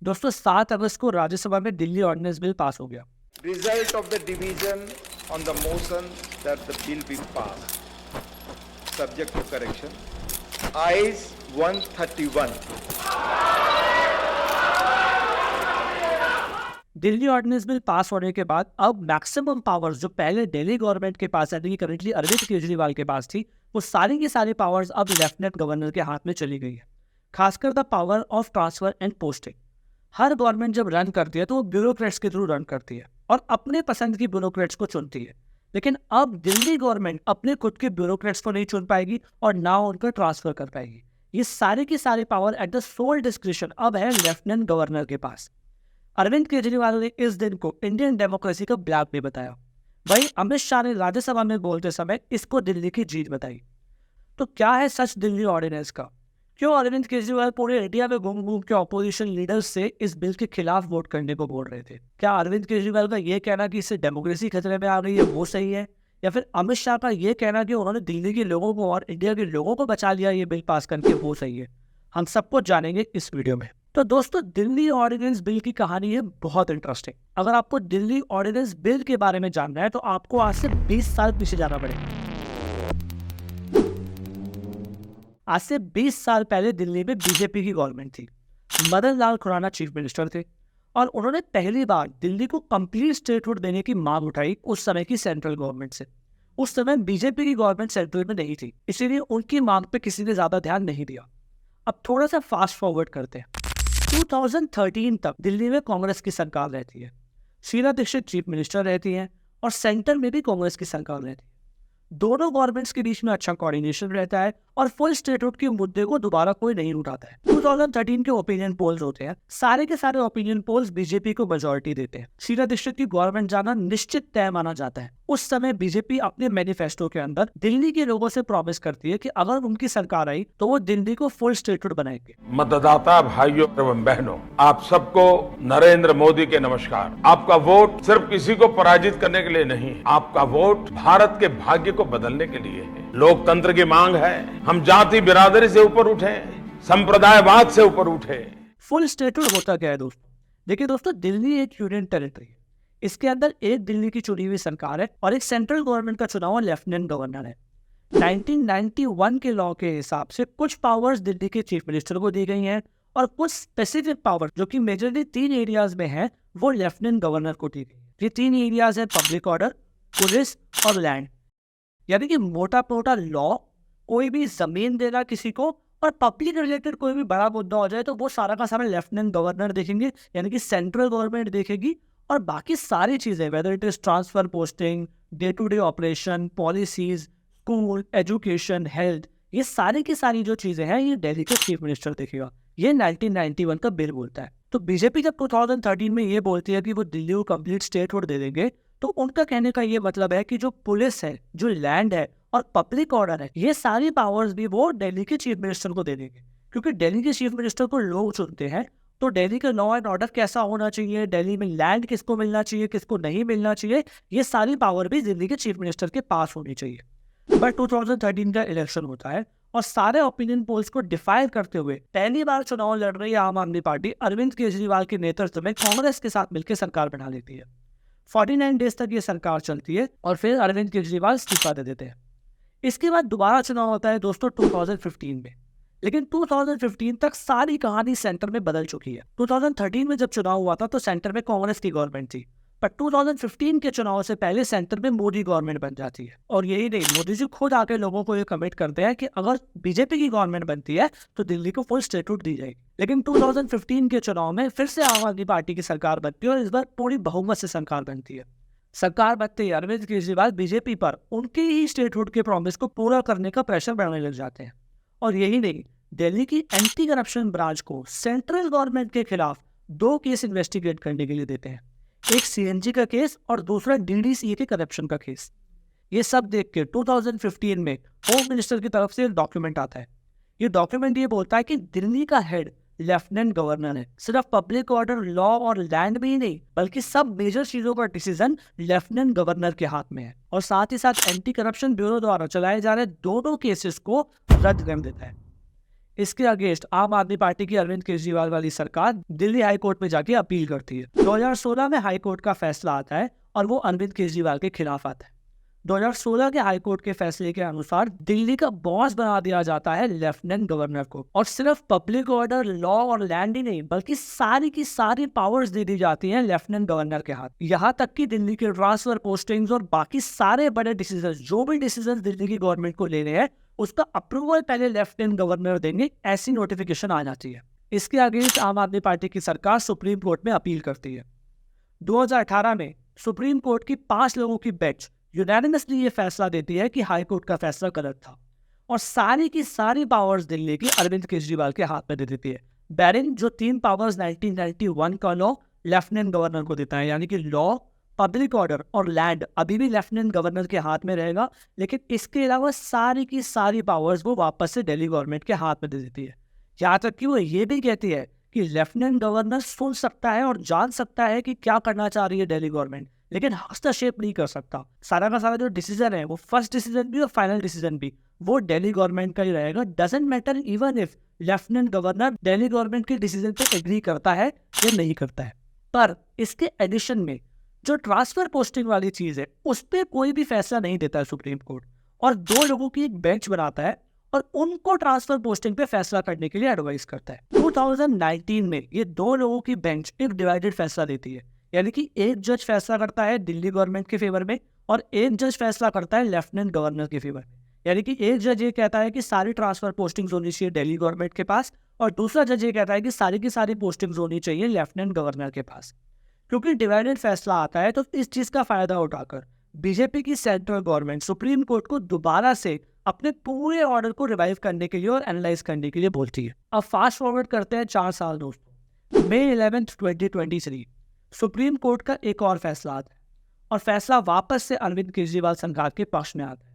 दोस्तों 7 अगस्त को राज्यसभा में दिल्ली ऑर्डिनेंस बिल पास हो गया। Result of the division on the motion that the bill be passed, subject to correction. Ayes 131. Delhi ordinance bill pass होने के बाद अब मैक्सिमम पावर्स जो पहले दिल्ली गवर्नमेंट के पास यानी कि करंटली अरविंद केजरीवाल के पास थी, वो सारी की सारी पावर्स अब लेफ्टिनेंट गवर्नर के हाथ में चली गई है। खासकर the power of transfer and posting. Her government जब रन करती है तो वो ब्यूरोक्रेट्स के थ्रू रन करती है और अपने पसंद की ब्यूरोक्रेट्स को चुनती है। लेकिन अब दिल्ली गवर्नमेंट अपने खुद के ब्यूरोक्रेट्स को नहीं चुन पाएगी और ना उनका ट्रांसफर कर पाएगी। ये सारी की सारी power at the sole discretion अब है लेफ्टिनेंट गवर्नर के पास। अरविंद केजरीवाल ने इस दिन को इंडियन डेमोक्रेसी का ब्लैक डे बताया। वहीं अमित शाह ने राज्यसभा में बोलते समय इसको दिल्ली की जीत बताई। तो क्या है सच दिल्ली ऑर्डिनेंस का? क्यों अरविंद केजरीवाल पूरे इंडिया में घूम घूम के ऑपोजिशन लीडर्स से इस बिल के खिलाफ वोट करने को बोल रहे थे? क्या अरविंद केजरीवाल का ये कहना कि इससे डेमोक्रेसी खतरे में आ गई है वो सही है, या फिर अमित शाह का ये कहना कि उन्होंने दिल्ली के लोगों को और इंडिया के लोगों को बचा लिया ये बिल पास करके वो सही है? हम सब कुछ जानेंगे इस वीडियो में। तो दोस्तों दिल्ली ऑर्डिनेंस बिल की कहानी है बहुत इंटरेस्टिंग। अगर आपको दिल्ली ऑर्डिनेंस बिल के बारे में जानना है तो आपको आज से 20 साल पीछे जाना पड़ेगा। आज से 20 साल पहले दिल्ली में बीजेपी की गवर्नमेंट थी। मदन लाल खुराना चीफ मिनिस्टर थे और उन्होंने पहली बार दिल्ली को कंप्लीट स्टेटहुड देने की मांग उठाई उस समय की सेंट्रल गवर्नमेंट से। उस समय बीजेपी की गवर्नमेंट सेंट्रल में नहीं थी, इसीलिए उनकी मांग पे किसी ने ज्यादा ध्यान नहीं दिया। अब थोड़ा सा फास्ट फॉरवर्ड करते हैं। 2013 तक दिल्ली में कांग्रेस की सरकार रहती है। शीला दीक्षित चीफ मिनिस्टर रहती हैं और सेंटर में भी कांग्रेस की सरकार रहती है। दोनों गवर्नमेंट्स के बीच में अच्छा कोऑर्डिनेशन रहता है और फुल स्टेटहुड के मुद्दे को दोबारा कोई नहीं उठाता है। 2013 के ओपिनियन पोल्स होते हैं, सारे के सारे ओपिनियन पोल्स बीजेपी को मेजॉरिटी देते हैं। शीला दीक्षित की गवर्नमेंट जाना निश्चित तय माना जाता है। उस समय बीजेपी अपने मैनिफेस्टो के अंदर दिल्ली के लोगों से प्रॉमिस करती है कि अगर उनकी सरकार आई तो वो दिल्ली को फुल स्टेटहुड बनाएंगे। मतदाता भाइयों एवं बहनों, आप सबको नरेंद्र मोदी के नमस्कार। आपका वोट सिर्फ किसी को पराजित करने के लिए नहीं, आपका वोट भारत के भाग्य को बदलने के लिए है। लोकतंत्र की मांग है हम जाति बिरादरी से ऊपर उठे, संप्रदायवाद से ऊपर उठे। फुल स्टेटहुड होता क्या है दोस्तों? देखिए दोस्तों, दिल्ली एक यूनियन टेरिटरी है। इसके अंदर एक दिल्ली की चुनी हुई सरकार है और एक सेंट्रल गवर्नमेंट का चुना हुआ लेफ्टिनेंट गवर्नर है। 1991 के लॉ के हिसाब से कुछ पावर्स दिल्ली के चीफ मिनिस्टर को दी गई हैं और कुछ स्पेसिफिक पावर जो कि मेजरली 3 एरियाज में है वो लेफ्टिनेंट गवर्नर को दी गई। ये 3 एरियाज है पब्लिक ऑर्डर, पुलिस और लैंड। यानी कि मोटा मोटा लॉ, कोई भी जमीन देना किसी को और पब्लिक रिलेटेड कोई भी बड़ा मुद्दा हो जाए तो वो सारा का सारा लेफ्टिनेंट गवर्नर देखेंगे, यानी कि सेंट्रल गवर्नमेंट देखेगी। और बाकी सारी चीजें whether it is transfer, posting, day to day operation, policies, school, education, health, ये सारी की सारी जो चीजें हैं ये दिल्ली का चीफ मिनिस्टर देखेगा। ये 1991 का बिल बोलता है। तो बीजेपी जब 2013 में ये बोलती है कि वो दिल्ली को कंप्लीट स्टेटहुड दे देंगे, तो उनका कहने का ये मतलब है कि जो पुलिस है, जो लैंड है और पब्लिक ऑर्डर है, ये सारी पावर्स भी वो दिल्ली के चीफ मिनिस्टर को दे देंगे। क्योंकि दिल्ली के चीफ मिनिस्टर को लोग चुनते हैं, तो दिल्ली का लॉ एंड ऑर्डर कैसा होना चाहिए, दिल्ली में लैंड किसको मिलना चाहिए, किसको नहीं मिलना चाहिए, ये सारी पावर भी दिल्ली के चीफ मिनिस्टर के पास होनी चाहिए। बट 2013 का इलेक्शन होता है और सारे ओपिनियन पोल्स को डिफाई करते हुए पहली बार चुनाव लड़ रही आम आदमी पार्टी अरविंद केजरीवाल के नेतृत्व में कांग्रेस के साथ मिलकर सरकार बना लेती है। 49 डेज तक ये सरकार चलती है और फिर अरविंद केजरीवाल इस्तीफा दे देते हैं। इसके बाद दोबारा चुनाव होता है दोस्तों 2015 में। लेकिन 2015 तक सारी कहानी सेंटर में बदल चुकी है। 2013 में जब चुनाव हुआ था तो सेंटर में कांग्रेस की गवर्नमेंट थी, पर 2015 के चुनाव से पहले सेंटर में मोदी गवर्नमेंट बन जाती है। और यही नहीं, मोदी जी खुद आके लोगों को ये कमिट करते हैं कि अगर बीजेपी की गवर्नमेंट बनती है तो दिल्ली को फुल स्टेटहुड दी जाएगी। लेकिन 2015 के चुनाव में फिर से आम आदमी पार्टी की सरकार बनती है और इस बार पूरी बहुमत से सरकार बनती है। सरकार बनते ही अरविंद केजरीवाल बीजेपी पर उनके ही स्टेटहुड के प्रॉमिस को पूरा करने का प्रेशर बढ़ाने लग जाते हैं। और यही नहीं, दिल्ली की एंटी करप्शन ब्रांच को सेंट्रल गवर्नमेंट के खिलाफ 2 केस इन्वेस्टिगेट करने के लिए देते हैं, एक सीएनजी का केस और दूसरा डीडीसीए के करप्शन का केस। ये सब देख के 2015 में होम मिनिस्टर की तरफ से एक डॉक्यूमेंट आता है। ये डॉक्यूमेंट ये बोलता है कि दिल्ली का हेड लेफ्टिनेंट गवर्नर है। सिर्फ पब्लिक ऑर्डर, लॉ और लैंड में ही नहीं बल्कि सब मेजर चीजों का डिसीजन लेफ्टिनेंट गवर्नर के हाथ में है। और साथ ही साथ एंटी करप्शन ब्यूरो द्वारा चलाए जा रहे दोनों केसेस को रद्द कर देता है। इसके अगेंस्ट आम आदमी पार्टी की अरविंद केजरीवाल वाली सरकार दिल्ली हाई कोर्ट में जाके अपील करती है। 2016 में हाई कोर्ट का फैसला आता है और वो अरविंद केजरीवाल के खिलाफ आता है। 2016 के हाई कोर्ट के फैसले के अनुसार दिल्ली का बॉस बना दिया जाता है लेफ्टिनेंट गवर्नर को, और सिर्फ पब्लिक ऑर्डर, लॉ और लैंड ही नहीं बल्कि सारी की सारी पावर्स दे दी जाती हैं लेफ्टिनेंट गवर्नर के हाथ। यहाँ तक कि दिल्ली के ट्रांसफर, पोस्टिंग्स और बाकी सारे बड़े डिसीजन, जो भी डिसीजन दिल्ली की गवर्नमेंट को लेने हैं उसका अप्रूवल पहले लेफ्टिनेंट गवर्नर देंगे, ऐसी नोटिफिकेशन आ जाती है। इसके अगेंस्ट आम आदमी पार्टी की सरकार सुप्रीम कोर्ट में अपील करती है। 2018 में सुप्रीम कोर्ट की 5 लोगों की बेंच यूनानिमसली ये फैसला देती है कि हाई कोर्ट का फैसला गलत था और सारी की सारी पावर्स दिल्ली की अरविंद केजरीवाल के हाथ में दे देती है। बैरिंग जो 3 पावर्स 1991 का लॉ लेफ्टिनेंट गवर्नर को देता है, यानी कि लॉ, पब्लिक ऑर्डर और लैंड अभी भी लेफ्टिनेंट गवर्नर के हाथ में रहेगा, लेकिन इसके अलावा सारी की सारी पावर्स वो वापस से दिल्ली गवर्नमेंट के हाथ में दे देती है। यहाँ तक कि वो ये भी कहती है कि लेफ्टिनेंट गवर्नर सुन सकता है और जान सकता है कि क्या करना चाह रही है दिल्ली गवर्नमेंट, लेकिन हस्तक्षेप नहीं कर सकता। सारा का सारा जो डिसीजन है वो फर्स्ट डिसीजन भी और फाइनल डिसीजन भी वो दिल्ली गवर्नमेंट का ही रहेगा। Doesn't matter even if lieutenant governor Delhi government के डिसीजन पे एग्री करता है या नहीं करता है। पर इसके एडिशन में जो ट्रांसफर पोस्टिंग वाली चीज है उस पर कोई भी फैसला नहीं देता है सुप्रीम कोर्ट, और 2 लोगों की एक बेंच बनाता है और उनको ट्रांसफर पोस्टिंग पे फैसला करने के लिए एडवाइस करता है। 2019 में ये 2 लोगों की बेंच एक डिवाइडेड फैसला देती है, यानी कि एक जज फैसला करता है दिल्ली गवर्नमेंट के फेवर में और एक जज फैसला करता है लेफ्टिनेंट गवर्नर के फेवर में। यानी कि एक जज ये कहता है कि सारी ट्रांसफर पोस्टिंग्स होनी चाहिए दिल्ली गवर्नमेंट के पास, और दूसरा जज ये कहता है कि सारी की सारी पोस्टिंग्स होनी चाहिए लेफ्टिनेंट गवर्नर के पास। क्योंकि डिवाइडेड फैसला आता है तो इस चीज का फायदा उठाकर बीजेपी की सेंट्रल गवर्नमेंट सुप्रीम कोर्ट को दोबारा से अपने पूरे ऑर्डर को रिवाइव करने के लिए और एनालाइज करने के लिए बोलती है। अब फास्ट फॉरवर्ड करते हैं 4 साल दोस्तों। मई 11, 2023 सुप्रीम कोर्ट का एक और फैसला आता है और फैसला वापस से अरविंद केजरीवाल सरकार के पक्ष में आता है।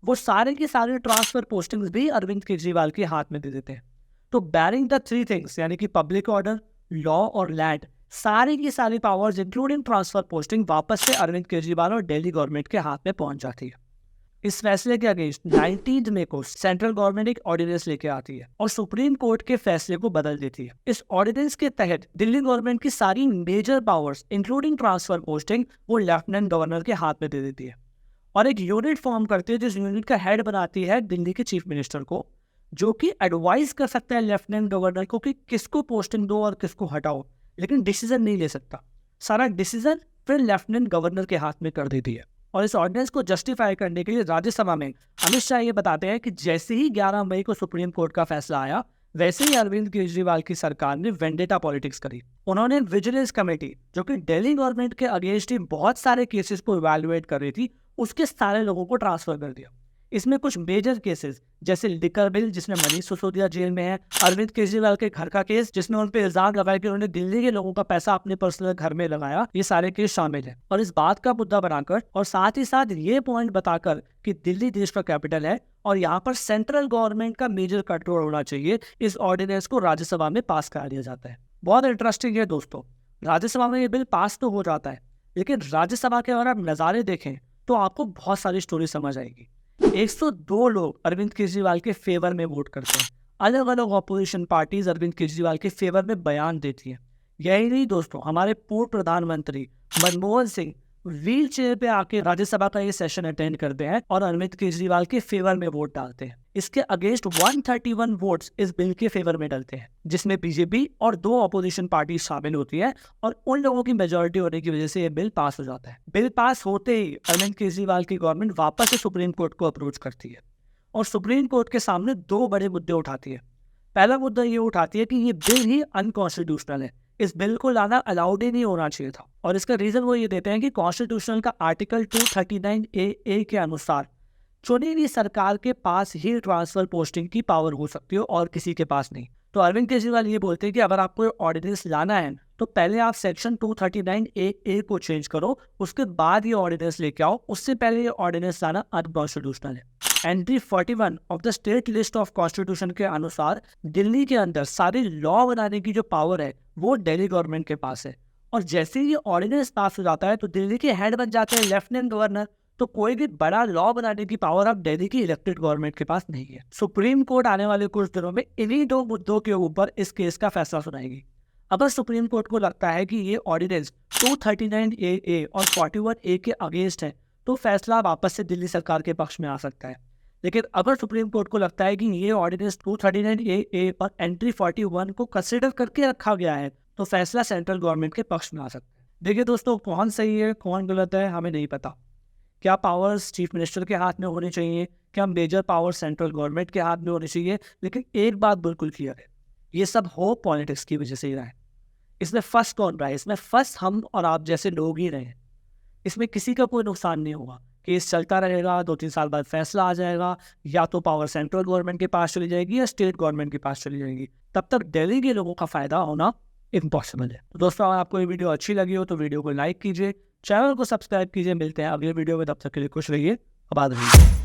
वो सारे की सारी ट्रांसफर पोस्टिंग्स भी अरविंद केजरीवाल के हाथ में दे देते हैं। तो बैरिंग द 3 थिंग्स, यानी कि पब्लिक ऑर्डर, लॉ और लैंड, सारी की सारी पावर्स इंक्लूडिंग ट्रांसफर पोस्टिंग वापस से अरविंद केजरीवाल और दिल्ली गवर्नमेंट के हाथ में पहुंच जाती है। इस फैसले के अगेंस्ट 19 मई को सेंट्रल गवर्नमेंट एक ऑर्डिनेंस लेके आती है और सुप्रीम कोर्ट के फैसले को बदल देती है। इस ऑर्डिनेंस के तहत दिल्ली गवर्नमेंट की सारी major powers including transfer posting वो लेफ्टिनेंट गवर्नर के हाथ में दे देती है और एक यूनिट फॉर्म करती है जिस यूनिट का हेड बनाती है दिल्ली के चीफ मिनिस्टर को, जो कि एडवाइस कर सकता है लेफ्टिनेंट गवर्नर को कि किसको पोस्टिंग दो और किसको हटाओ, लेकिन डिसीजन नहीं ले सकता। सारा डिसीजन फिर लेफ्टिनेंट गवर्नर के हाथ में कर देती है। और इस ऑर्डिनेंस को जस्टिफाई करने के लिए राज्यसभा में अमित शाह ये बताते हैं कि जैसे ही 11 मई को सुप्रीम कोर्ट का फैसला आया वैसे ही अरविंद केजरीवाल की सरकार ने वेंडेटा पॉलिटिक्स करी। उन्होंने विजिलेंस कमेटी, जो कि दिल्ली गवर्नमेंट के अगेंस्ट ही बहुत सारे केसेस को इवैल्यूएट कर रही थी, उसके सारे लोगों को ट्रांसफर कर दिया। इसमें कुछ मेजर केसेस जैसे लिकर बिल जिसमें मनीष सिसोदिया जेल में है, अरविंद केजरीवाल के घर का केस जिसमें उन पे इल्जाम लगाया कि उन्होंने दिल्ली के लोगों का पैसा अपने पर्सनल घर में लगाया, ये सारे केस शामिल है। और इस बात का मुद्दा बनाकर और साथ ही साथ ये पॉइंट बताकर कि दिल्ली देश का कैपिटल है और यहाँ पर सेंट्रल गवर्नमेंट का मेजर कंट्रोल होना चाहिए, इस ऑर्डिनेंस को राज्यसभा में पास करा दिया जाता है। बहुत इंटरेस्टिंग है दोस्तों, राज्यसभा में ये बिल पास तो हो जाता है, लेकिन राज्यसभा के अगर आप नज़ारे देखें तो आपको बहुत सारी स्टोरी समझ आएगी। 102 लोग अरविंद केजरीवाल के फेवर में वोट करते हैं। अलग अलग ऑपोजिशन पार्टीज अरविंद केजरीवाल के फेवर में बयान देती हैं। यही नहीं दोस्तों, हमारे पूर्व प्रधानमंत्री मनमोहन सिंह व्हील चेयर पे आके राज्यसभा का ये सेशन अटेंड करते हैं और अरविंद केजरीवाल के फेवर में वोट डालते हैं। इसके अगेंस्ट 131 वोट्स इस बिल के फेवर में डलते हैं, जिसमें बीजेपी और 2 ऑपोजिशन पार्टी शामिल होती है और उन लोगों की मेजोरिटी होने की वजह से ये बिल पास हो जाता है। बिल पास होते ही अरविंद केजरीवाल की गवर्नमेंट वापस से सुप्रीम कोर्ट को अप्रोच करती है और सुप्रीम कोर्ट के सामने 2 बड़े मुद्दे उठाती है। पहला मुद्दा ये उठाती है कि ये बिल ही अनकॉन्स्टिट्यूशनल है, इस बिल को लाना अलाउड ही नहीं होना चाहिए था। और इसका रीजन वो ये देते हैं कि कॉन्स्टिट्यूशन का आर्टिकल 239A के अनुसार चुनी हुई सरकार के पास ही ट्रांसफर पोस्टिंग की पावर हो सकती है और किसी के पास नहीं। तो अरविंद केजरीवाल ये बोलते हैं कि अगर आपको ऑर्डिनेंस लाना है तो पहले आप सेक्शन 239A को चेंज करो, उसके बाद ये ऑर्डिनेंस लेके आओ, उससे पहले ये ऑर्डिनेंस लाना अनकॉन्स्टिट्यूशनल है। Entry 41 of the state list of constitution के अनुसार दिल्ली के अंदर सारे लॉ बनाने की जो पावर है वो दिल्ली गवर्नमेंट के पास है। और जैसे ही ये ऑर्डिनेंस पास हो जाता है तो दिल्ली के हेड बन जाते हैं लेफ्टिनेंट गवर्नर। तो कोई भी बड़ा लॉ बनाने की पावर अब दिल्ली की इलेक्टेड गवर्नमेंट के पास नहीं है। सुप्रीम कोर्ट आने वाले कुछ दिनों में इन्हीं 2 मुद्दों के ऊपर इस केस का फैसला सुनाएगी। अगर सुप्रीम कोर्ट को लगता है कि ये ऑर्डिनेंस 239AA और 41A के अगेंस्ट है, तो फैसला वापस से दिल्ली सरकार के पक्ष में आ सकता है। लेकिन अगर सुप्रीम कोर्ट को लगता है कि ये ऑर्डिनेंस 239AA और एंट्री 41 को कंसिडर करके रखा गया है, तो फैसला सेंट्रल गवर्नमेंट के पक्ष में आ सकता है। देखिए दोस्तों, कौन सही है कौन गलत है हमें नहीं पता। क्या पावर्स चीफ मिनिस्टर के हाथ में होनी चाहिए, क्या मेजर पावर सेंट्रल गवर्नमेंट के हाथ में होनी चाहिए, लेकिन एक बात बिल्कुल क्लियर है, ये सब हो पॉलिटिक्स की वजह से ही रहा है। इसमें फर्स्ट कौन रहा है? इसमें फर्स्ट हम और आप जैसे लोग ही रहे हैं। इसमें किसी का कोई नुकसान नहीं होगा। केस चलता रहेगा, 2-3 साल बाद फैसला आ जाएगा, या तो पावर सेंट्रल गवर्नमेंट के पास चली जाएगी या स्टेट गवर्नमेंट के पास चली जाएगी। तब तक दिल्ली के लोगों का फायदा होना इम्पॉसिबल है। तो दोस्तों, अगर आपको ये वीडियो अच्छी लगी हो तो वीडियो को लाइक कीजिए, चैनल को सब्सक्राइब कीजिए। मिलते हैं अगले वीडियो में, तब तक के लिए खुश रहिए, आबाद रहिए।